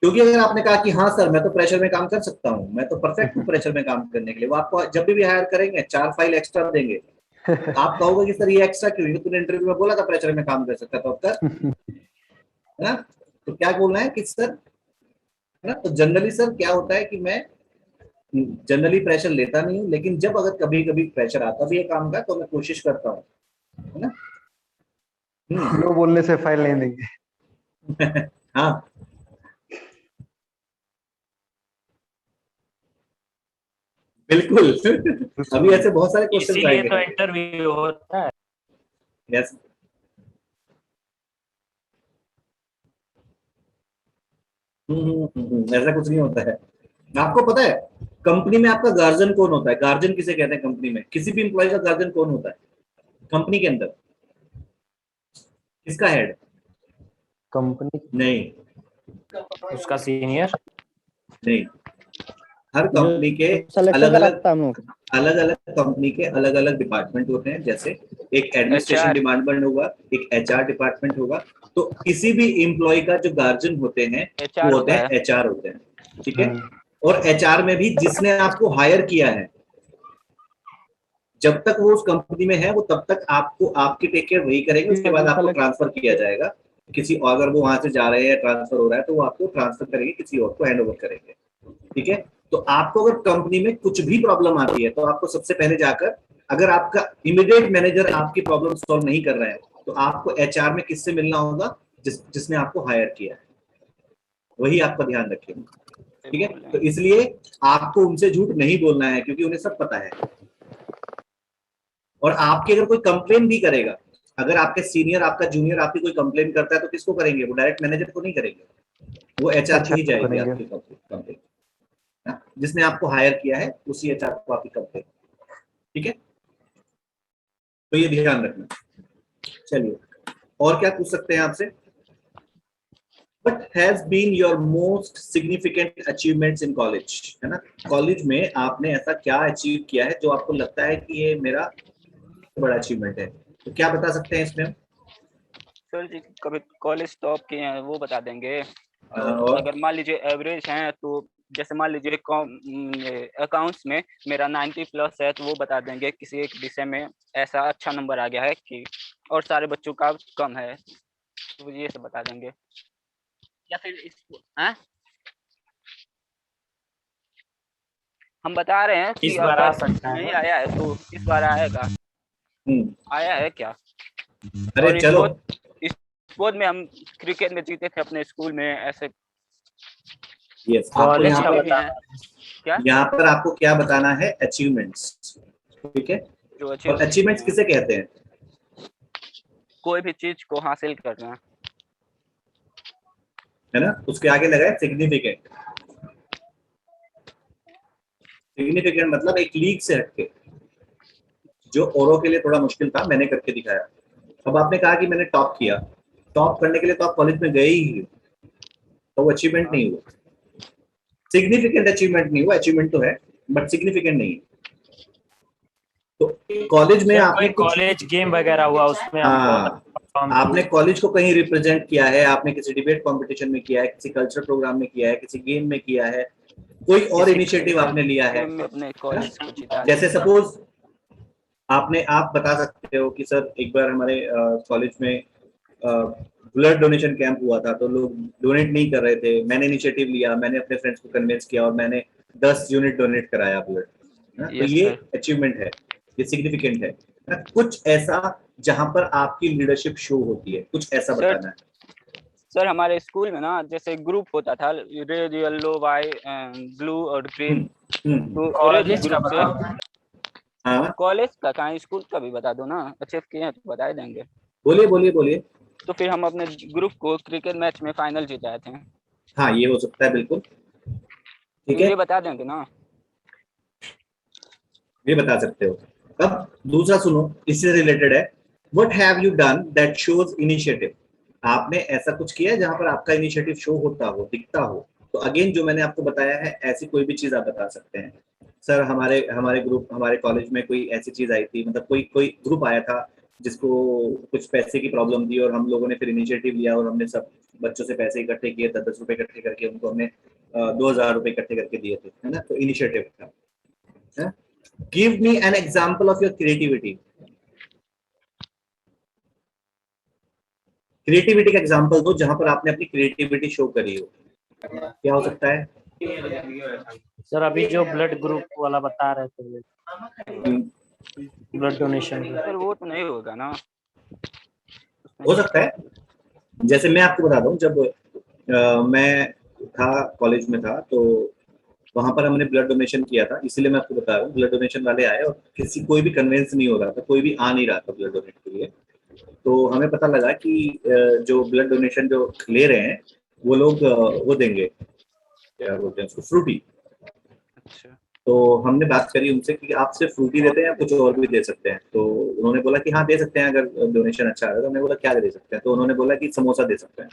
क्योंकि अगर आपने कहा कि हाँ सर मैं तो प्रेशर में काम कर सकता हूँ, मैं तो परफेक्ट हूँ प्रेशर में काम करने के लिए, वो आपको जब भी हायर करेंगे 4 फाइल एक्स्ट्रा देंगे। आप कहोगे कि सर ये एक्स्ट्रा क्यों, ये तूने इंटरव्यू में बोला था प्रेशर में काम कर सकता, तो अब कर, है ना। तो क्या बोलना है कि सर, है ना। तो जनरली सर क्या होता है कि मैं जनरली प्रेशर लेता नहीं हूँ, लेकिन जब अगर कभी कभी प्रेशर आता भी है काम का तो मैं कोशिश करता हूँ, है ना। नो बोलने से फाइल नहीं देंगे। हाँ बिल्कुल। अभी ऐसे बहुत सारे क्वेश्चन इसीलिए आएंगे। तो इंटरव्यू होता है। यस। ऐसा कुछ नहीं होता है। आपको पता है कंपनी में आपका गार्जियन कौन होता है? गार्जियन किसे कहते हैं कंपनी में? किसी भी इंप्लॉय का गार्जियन कौन होता है कंपनी के अंदर? किसका हेड? कंपनी नहीं उसका सीनियर। नहीं, हर कंपनी के सिलेक्शन अलग का अलग रखता हम लोग। अलग अलग कंपनी के अलग अलग डिपार्टमेंट होते हैं। जैसे एक एडमिनिस्ट्रेशन HR डिपार्टमेंट होगा, एक एचआर डिपार्टमेंट होगा। तो किसी भी एम्प्लॉय का जो गार्जियन होते हैं HR वो होते होता हैं है। एचआर होते हैं, ठीक है। और एचआर में भी जिसने आपको हायर किया है, जब तक वो उस कंपनी में है वो तब तक आपको आपकी टेक केयर वही करेंगे, उसके बाद आपको ट्रांसफर किया जाएगा किसी, अगर वो वहां से जा रहे हैं ट्रांसफर हो रहा है तो वो आपको ट्रांसफर करेंगे, किसी और को हैंड ओवर करेंगे, ठीक है। तो आपको अगर कंपनी में कुछ भी प्रॉब्लम आती है तो आपको सबसे पहले जाकर, अगर आपका इमीडिएट मैनेजर आपकी प्रॉब्लम सॉल्व नहीं कर रहा है तो आपको एचआर में किससे मिलना होगा? जिसने आपको हायर किया है, वही आपका ध्यान रखिए, ठीक है। तो इसलिए आपको उनसे झूठ नहीं बोलना है क्योंकि उन्हें सब पता है। और आपकी अगर कोई कंप्लेन भी करेगा, अगर आपके सीनियर आपका जूनियर आपकी कोई कंप्लेन करता है तो किसको करेंगे? वो डायरेक्ट मैनेजर को नहीं करेंगे, वो एचआर को ही जाएगी आपकी कंप्लेन, जिसने आपको हायर किया है उसी एचआर को आपकी कंप्लेन, ठीक है। तो ये ध्यान रखना। चलिए और क्या पूछ सकते हैं आपसे? What has been your most significant achievements in college? है ना, कॉलेज में आपने ऐसा क्या अचीव किया है जो आपको लगता है कि ये मेरा बड़ा अचीवमेंट है? तो क्या बता सकते हैं इसमें? सर जी कभी कॉलेज टॉप किए हैं वो बता देंगे। और अगर मान लीजिए एवरेज हैं तो जैसे मान लीजिए अकाउंट्स में मेरा 90 प्लस है तो वो बता देंगे। किसी एक विषय में ऐसा अच्छा नंबर आ गया है कि और सारे बच्चों का कम है तो ये सब बता देंगे। या फिर हम बता रहे हैं कि इस बार आ अगर सकता है नहीं ना? आया है तो इस बार आएगा। आया है क्या? अरे और चलो, स्पोर्ट में हम क्रिकेट में जीते थे अपने स्कूल में ऐसे। यस, आपको कॉलेज यहाँ का पर बताना क्या यहाँ पर आपको क्या बताना है? अचीवमेंट्स, ठीक है। जो और अचीवमेंट्स किसे कहते हैं? कोई भी चीज को हासिल करना, है ना। उसके आगे लगा है सिग्निफिकेंट। सिग्निफिकेंट मतलब एक लीग से हटके, जो औरों के लिए थोड़ा मुश्किल था मैंने करके दिखाया। अब आपने कहा कि मैंने टॉप किया, टॉप करने के लिए तो आप कॉलेज में गए ही, तो वो अचीवमेंट नहीं हुआ, सिग्निफिकेंट अचीवमेंट नहीं हुआ। अचीवमेंट तो है बट सिग्निफिकेंट नहीं। तो कॉलेज में आपने कुछ कॉलेज गेम वगैरह हुआ उसमें आप बहुत आपने कॉलेज को कहीं रिप्रेजेंट किया है, आपने किसी डिबेट कंपटीशन में किया है, किसी कल्चरल प्रोग्राम में किया है, किसी गेम में किया है, कोई और इनिशिएटिव आपने लिया है। अपने कॉलेज को जिता जैसे सपोज आप बता सकते हो कि सर एक बार हमारे कॉलेज में ब्लड डोनेशन कैंप हुआ था तो लोग डोनेट नहीं कर रहे थे, मैंने इनिशिएटिव लिया, मैंने अपने फ्रेंड्स को कन्विंस किया और मैंने 10 यूनिट डोनेट कराया ब्लड। तो ये अचीवमेंट है, ये सिग्निफिकेंट है ना? कुछ ऐसा जहां पर आपकी लीडरशिप शो होती है, कुछ ऐसा बताना है। सर हमारे स्कूल में ना जैसे ग्रुप होता था रेड येलो वाइट ब्लू और ग्रीन। तो कॉलेज का ग्रुप से कॉलेज का कहाँ स्कूल का भी बता दो ना, अचीव किए हैं तो बता देंगे। बोलिए बोलिए बोलिए। तो फिर हम अपने ग्रुप को क्रिकेट मैच में फाइनल जिताए थे। हाँ ये हो सकता है, बिल्कुल ठीक है, ये बता देंगे ना, ये बता सकते हो। अब दूसरा सुनो, इससे रिलेटेड है। What have you done that shows initiative? आपने ऐसा कुछ किया है जहां पर आपका इनिशिएटिव शो होता हो, दिखता हो? तो अगेन जो मैंने आपको बताया है ऐसी कोई भी चीज आप बता सकते हैं। सर हमारे ग्रुप, हमारे कॉलेज में कोई ऐसी चीज आई थी, मतलब कोई ग्रुप आया था जिसको कुछ पैसे की प्रॉब्लम थी, और हम लोगों ने फिर इनिशिएटिव लिया और हमने सब बच्चों से पैसे इकट्ठे किए, 10-10 रुपए इकट्ठे करके उनको हमने 2,000 रुपए इकट्ठे करके दिए थे, है ना। तो इनिशिएटिव था। Give me an example of your creativity. Creativity का एग्जाम्पल दो जहां पर आपने अपनी क्रिएटिविटी शो करी हो। क्या हो सकता है? सर अभी जो ब्लड ग्रुप वाला बता रहे थे, ब्लड डोनेशन। सर वो तो नहीं होगा ना। हो सकता है, जैसे मैं आपको बताता हूँ, जब मैं था कॉलेज में था तो वहां पर हमने ब्लड डोनेशन किया था, इसीलिए मैं आपको बता रहा हूँ। ब्लड डोनेशन वाले आए और कोई भी कन्विंस नहीं हो रहा था, कोई भी आ नहीं रहा था ब्लड डोनेट के लिए। तो हमें पता लगा कि जो ब्लड डोनेशन जो ले रहे हैं वो लोग वो देंगे, क्या बोलते हैं उसको, फ्रूटी। अच्छा। तो हमने बात करी उनसे कि आप सिर्फ फ्रूटी देते हैं या कुछ और भी दे सकते हैं। तो उन्होंने बोला कि हाँ दे सकते हैं अगर डोनेशन अच्छा है। तो हमने बोला क्या दे सकते हैं, तो उन्होंने बोला कि समोसा दे सकते हैं।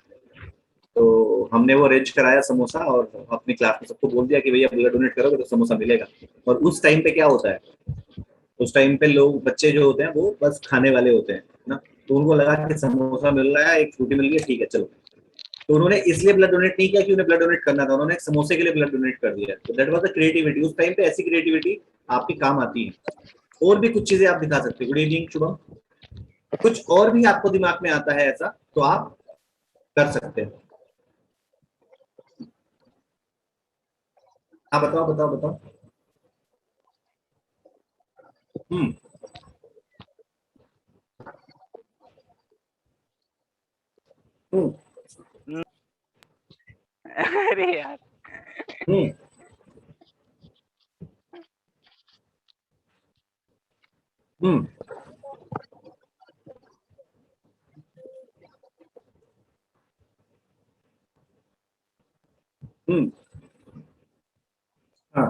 तो हमने वो अरेंज कराया समोसा, और अपनी क्लास में सबको बोल दिया कि भैया ब्लड डोनेट करोगे तो समोसा मिलेगा। और उस टाइम पे क्या होता है, उस टाइम पे लोग, बच्चे जो होते हैं वो बस खाने वाले होते हैं ना। तो उनको लगा कि समोसा मिल रहा है, एक फ्रूटी मिल गई, ठीक है चलो। तो उन्होंने इसलिए ब्लड डोनेट नहीं किया कि उन्हें ब्लड डोनेट करना था, उन्होंने एक समोसे के लिए ब्लड डोनेट कर दिया। तो दैट वाज द क्रिएटिविटी। उस टाइम पे ऐसी क्रिएटिविटी आपके काम आती है। और भी कुछ चीजें आप दिखा सकते हो। Good evening Shubham. कुछ और भी आपको दिमाग में आता है ऐसा तो आप कर सकते हैं। हाँ बताओ बताओ बताओ। हम्म हम्म अरे यार। हम्म हम्म हम्म हाँ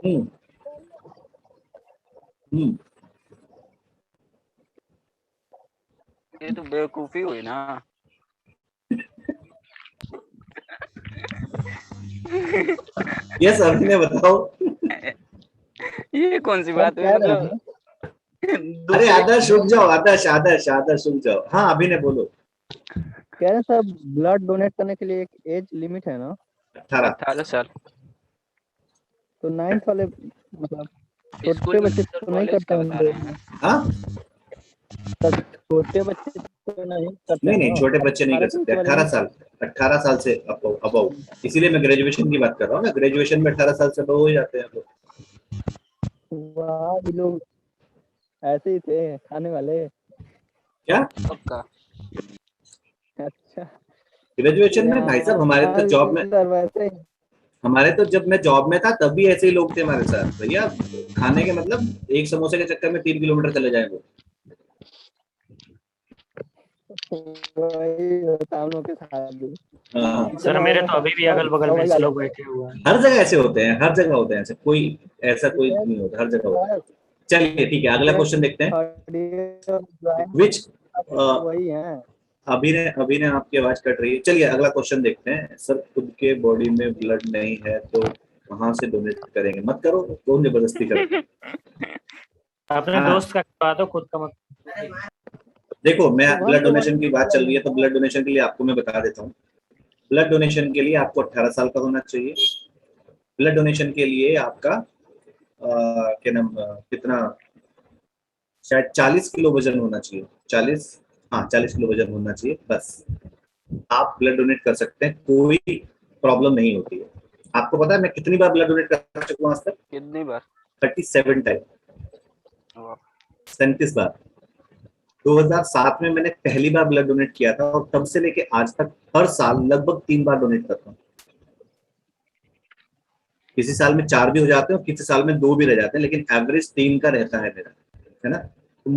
हम्म हम्म ये तो बेवकूफी हुई ना। यस अभिनय बताओ। ये कौन सी सर बात हुई कह रहे मतलब। हैं, अरे दूसरे आदर्श रुक जाओ, आदर्श आदर्श आदर्श रुक जाओ। हाँ अभिनय बोलो। कह रहे हैं सर ब्लड डोनेट करने के लिए एक एज लिमिट है ना। 18। 18 साल। तो 9th वाले मतलब स्कूल छोटे में बच्चे सर तो नहीं कॉलेज करते का बता होंगे रहे हैं। हाँ सर, छोटे बच्चे तो नहीं करते नहीं हैं नहीं, ना, छोटे बच्चे नहीं कर 18 के सकते। नीचे वाले 18 नहीं साल, 18 साल से अबव। इसीलिए मैं ग्रेजुएशन की बात कर रहा हूँ ना। ग्रेजुएशन में 18 साल से अबव हो जाते हैं लोग। वहाँ भी लोग ऐसे ही थे खाने वाले। क्या पक्का। अच्छा ग्रेजुएशन में भाई साहब, यहाँ भी सर वैसे ही। हमारे तो जब मैं जॉब में था तब भी ऐसे ही लोग थे हमारे साथ भैया। खाने के मतलब एक समोसे के चक्कर में 3 किलोमीटर चले जाए वो। वही होता हम लोग के साथ भी। हाँ, सर मेरे तो अभी भी अगल बगल में वही आ ऐसे लोग जाता बैठे हुए हैं। हर जगह ऐसे होते हैं, हर जगह होते हैं ऐसे। कोई ऐसा कोई है। नहीं होता, हर जगह होता है। सर, चलिए ठीक है, अगला क्वेश्चन देखते हैं। थर्ड ईयर ज्वाइन विच वही है। अभिनय अभिनय आपकी आवाज कट रही है। चलिए अगला क्वेश्चन देखते हैं। सर खुद के बॉडी में ब्लड नहीं है तो कहाँ से डोनेट करेंगे? मत करो, कौन जबरदस्ती करे। अपने हाँ दोस्त का करवा दो, खुद का मत। देखो, मैं शुभम ब्लड तो डोनेशन की वही बात चल रही है तो ब्लड डोनेशन के लिए आपको मैं बता देता हूँ। ब्लड डोनेशन के लिए आपको 18 साल का होना चाहिए। ब्लड डोनेशन के लिए आपका क्या नाम कितना, शायद 40 किलो वजन होना चाहिए। 40, हाँ 40 किलो वजन होना चाहिए बस। आप ब्लड डोनेट कर सकते हैं, कोई प्रॉब्लम नहीं होती है। आपको पता है मैं कितनी बार ब्लड डोनेट कर चुका हूँ आज तक? कितनी बार? 37 टाइम, वाह। 37 बार। 2007 में मैंने पहली बार ब्लड डोनेट किया था, और तब से लेके आज तक हर साल लगभग 3 बार डोनेट करता हूँ। किसी साल में 4 भी हो जाते हैं और किसी साल में 2 भी रह जाते हैं, लेकिन एवरेज 3 का रहता है मेरा, है ना। तो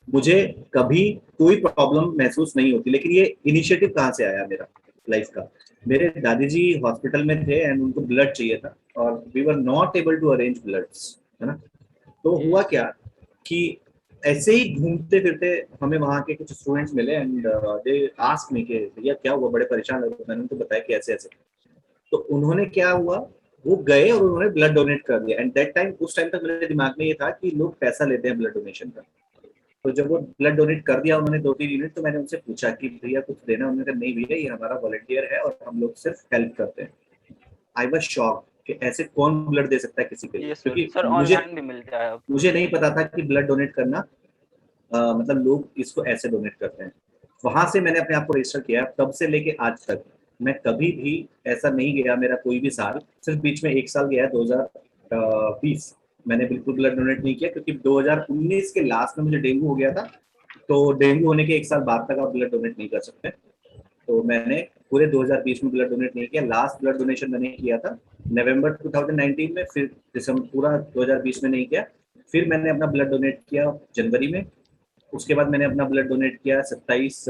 मुझे कभी कोई प्रॉब्लम महसूस नहीं होती। लेकिन ये इनिशिएटिव कहाँ से आया मेरा लाइफ का? मेरे दादी जी हॉस्पिटल में थे एंड उनको ब्लड चाहिए था, और we were not able to arrange bloods, है ना। तो हुआ क्या कि ऐसे ही घूमते फिरते हमें वहाँ के कुछ स्टूडेंट्स मिले एंड दे आस्क मी कि भैया क्या हुआ, बड़े परेशान लग रहे थे। मैंने उनको बताया कि ऐसे ऐसे। तो उन्होंने क्या हुआ, वो गए और उन्होंने ब्लड डोनेट कर दिया। एंड दैट टाइम, उस टाइम तक मेरे दिमाग में ये था कि लोग पैसा लेते हैं ब्लड डोनेशन का। तो जब वो ब्लड डोनेट कर दिया उन्होंने 2-3 यूनिट, तो मैंने उनसे पूछा कि भैया कुछ देना। उन्होंने कहा नहीं भैया, ये हमारा वॉलंटियर है और हम लोग सिर्फ हेल्प करते हैं। आई वाज शॉक कि ऐसे कौन ब्लड दे सकता है किसी के लिए, ये क्योंकि सर ऑनलाइन भी मिलता है अब। मुझे नहीं पता था कि ब्लड डोनेट करना मतलब लोग इसको ऐसे डोनेट करते हैं। वहां से मैंने अपने आप को रजिस्टर किया। तब से लेके आज तक मैं कभी भी ऐसा नहीं गया मेरा कोई भी साल, सिर्फ बीच में 1 साल गया 2020, मैंने बिल्कुल ब्लड डोनेट नहीं किया, क्योंकि 2019 के लास्ट में मुझे डेंगू हो गया था। तो डेंगू होने के 1 साल बाद तक आप ब्लड डोनेट नहीं कर सकते। तो मैंने पूरे 2020 में ब्लड डोनेट नहीं किया। लास्ट ब्लड डोनेशन मैंने किया था नवंबर 2019 में, फिर दिसंबर पूरा 2020 में नहीं किया। फिर मैंने अपना ब्लड डोनेट किया जनवरी में। उसके बाद मैंने अपना ब्लड डोनेट किया 27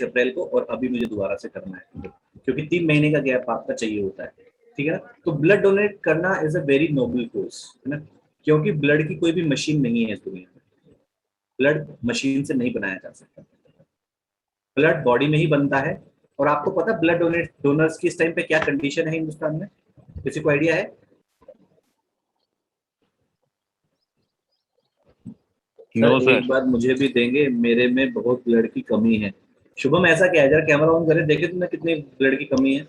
अप्रैल को, और अभी मुझे दोबारा से करना है, क्योंकि 3 महीने का गैप आपका चाहिए होता है। ठीक है ना। तो ब्लड डोनेट करना is a very noble course, है ना, क्योंकि ब्लड की कोई भी मशीन नहीं है इस दुनिया में। ब्लड मशीन से नहीं बनाया जा सकता, ब्लड बॉडी में ही बनता है। और आपको पता है ब्लड डोनर्स की इस टाइम पे क्या कंडीशन है हिंदुस्तान में, किसी को आइडिया है? No sir. एक बार मुझे भी देंगे, मेरे में बहुत ब्लड की कमी है। शुभम ऐसा क्या है, जरा कैमरा ऑन करे, देखे तुमने कितनी ब्लड की कमी है।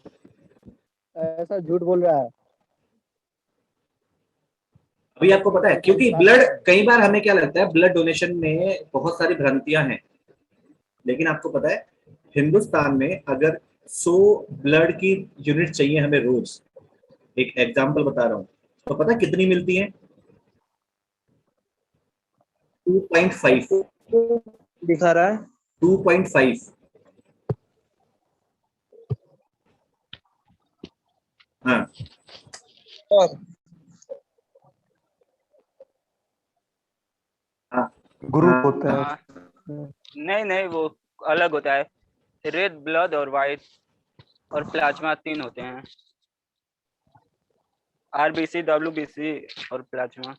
ऐसा झूठ बोल रहा है। अभी आपको पता है, क्योंकि ब्लड, कई बार हमें क्या लगता है ब्लड डोनेशन में बहुत सारी भ्रांतियां हैं, लेकिन आपको पता है हिंदुस्तान में अगर 100 ब्लड की यूनिट चाहिए हमें रोज, एक एग्जांपल बता रहा हूं, तो पता है कितनी मिलती है? 2.5। दिखा रहा है 2.5। हाँ हाँ ग्रुप होता है। हाँ, नहीं नहीं, वो अलग होता है। रेड ब्लड और वाइट और प्लाज्मा 3 होते हैं, आरबीसी, डब्ल्यूबीसी और प्लाज्मा।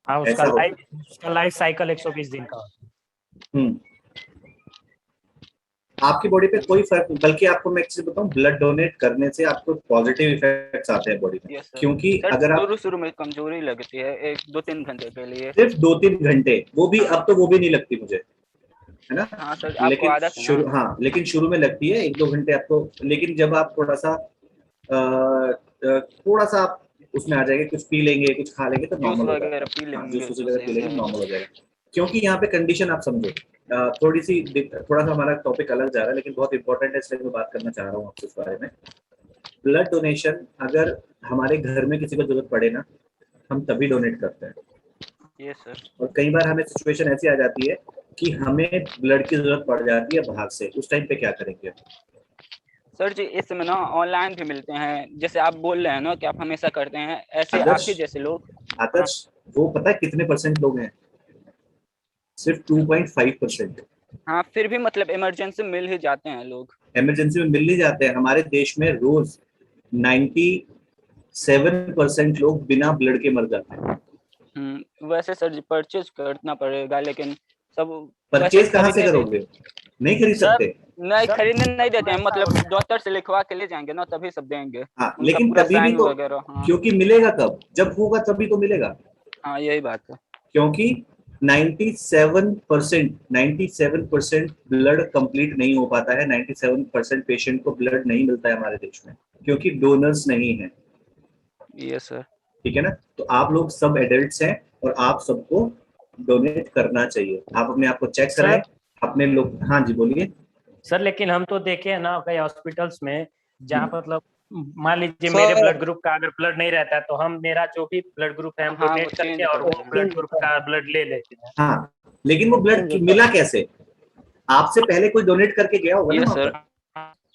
हाँ, ऐसा होता है। उसका लाइफ साइकिल 120 दिन का होता है। आपकी बॉडी पे कोई फर्क नहीं, बल्कि आपको मैं एक चीज बताऊं, ब्लड डोनेट करने से आपको पॉजिटिव इफेक्ट्स आते हैं बॉडी में। Yes sir. क्योंकि सर अगर आप शुरू में कमजोरी लगती है 1-2-3 घंटे के लिए। सिर्फ 2-3 घंटे, वो भी अब तो वो भी नहीं लगती मुझे, है ना। हाँ सर, आपको लेकिन आदत है शुरू, ना। हाँ, लेकिन शुरू में लगती है 1-2 घंटे आपको। लेकिन जब आप थोड़ा सा थोड़ा सा आप उसमें आ जाएंगे, कुछ पी लेंगे, कुछ खा लेंगे, तो जूस नॉर्मल हो वगैरह जाएगा। पी हाँ, लेंगे जूस तो वगैरह पी सही लेंगे, रहेगा। नॉर्मल हो जाएगा। क्योंकि यहाँ पे कंडीशन आप समझो, थोड़ा सा हमारा टॉपिक अलग जा रहा है, लेकिन बहुत इंपॉर्टेंट है, इसलिए मैं बात करना चाह रहा हूँ आपसे इस बारे में। ब्लड डोनेशन अगर हमारे घर में किसी को जरूरत पड़े ना, हम तभी डोनेट करते हैं। Yes sir. और कई बार हमें सिचुएशन ऐसी आ जाती है कि हमें ब्लड की जरूरत पड़ जाती है बाहर से, उस टाइम पे क्या करेंगे? सर जी, इस समय ना ऑनलाइन भी मिलते हैं, जैसे आप बोल रहे हैं ना कि आप हमेशा करते हैं, ऐसे आदर्श, आपके जैसे लोग। आदर्श, वो पता है कितने परसेंट लोग हैं? सिर्फ 2.5%। हाँ, फिर भी मतलब इमरजेंसी मिल ही जाते हैं लोग। इमरजेंसी में मिल ही जाते हैं। हमारे देश में रोज 97% लोग बिना ब्लड के मर जाते हैं। वैसे सर जी परचेज करना पड़ेगा, लेकिन सब वैसे परचेज कहाँ से खरीदने करोगे? नहीं खरीद सब सकते। नहीं खरीदने नहीं देते हैं, मतलब डॉक्टर से लिखवा के ले जाएंगे ना, तभी सब देंगे। हाँ, उनका लेकिन पूरा तभी भी साइन तो, वगैरह। हाँ क्योंकि मिलेगा कब? जब होगा तभी तो मिलेगा। हाँ, यही बात है। क्योंकि 97% ब्लड कंप्लीट नहीं हो पाता है। 97% पेशेंट को ब्लड नहीं मिलता है हमारे देश में, क्योंकि डोनर्स नहीं है। Yes sir. ठीक है ना। तो आप लोग सब एडल्ट्स हैं और आप सबको डोनेट करना चाहिए। आप अपने आप को चेक कराएं अपने लोग। हाँ जी, बोलिए सर, लेकिन हम तो देखे हैं ना कई हॉस्पिटल्स में, जहाँ पर मतलब मान लीजिए सर, मेरे ब्लड ग्रुप का अगर ब्लड नहीं रहता है, तो हम मेरा जो भी ब्लड ग्रुप है हम हाँ, वो डोनेट चेंज करके और कर वो देंगे। ब्लड ग्रुप का ब्लड ले लेते हैं। हाँ, लेकिन वो ब्लड मिला कैसे? आपसे पहले कोई डोनेट करके गया होगा ना यस वहां सर। पर।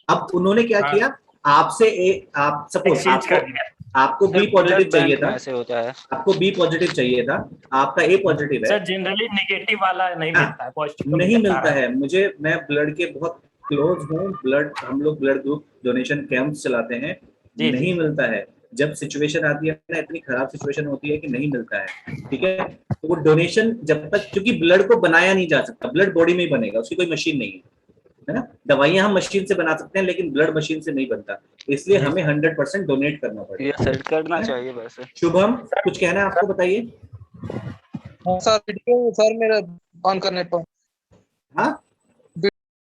अब उन्होंने क्या हाँ, किया, आप सपोज एक्सचेंज कर दिया। आपको सर बी पॉजिटिव ब्लड चाहिए बैंक था, में ऐसे होता है। आपको बी पॉजिटिव चाहिए था, आपका ए पॉजिटिव है। सर जनरली नेगेटिव वाला नहीं हाँ, मिलता है, पॉजिटिव तो नहीं मिलता मिलता है। है मुझे। मैं ब्लड के बहुत क्लोज हूँ। ब्लड, हम लोग ब्लड ग्रुप डोनेशन कैंप चलाते हैं, जी जी। नहीं मिलता है। जब सिचुएशन आती है ना, इतनी खराब सिचुएशन होती है कि नहीं मिलता है, ठीक है, तो वो डोनेशन जब तक, क्योंकि ब्लड को बनाया नहीं जा सकता, ब्लड बॉडी में ही बनेगा, उसकी कोई मशीन नहीं है ना। दवाइयां हम मशीन से बना सकते हैं लेकिन ब्लड मशीन से नहीं बनता, इसलिए हमें 100% डोनेट करना ये पड़ेगा। सेट करना चाहिए वैसे। शुभम कुछ कहना है आपको, बताइए। सर वीडियो सर मेरा ऑन करने पर। हाँ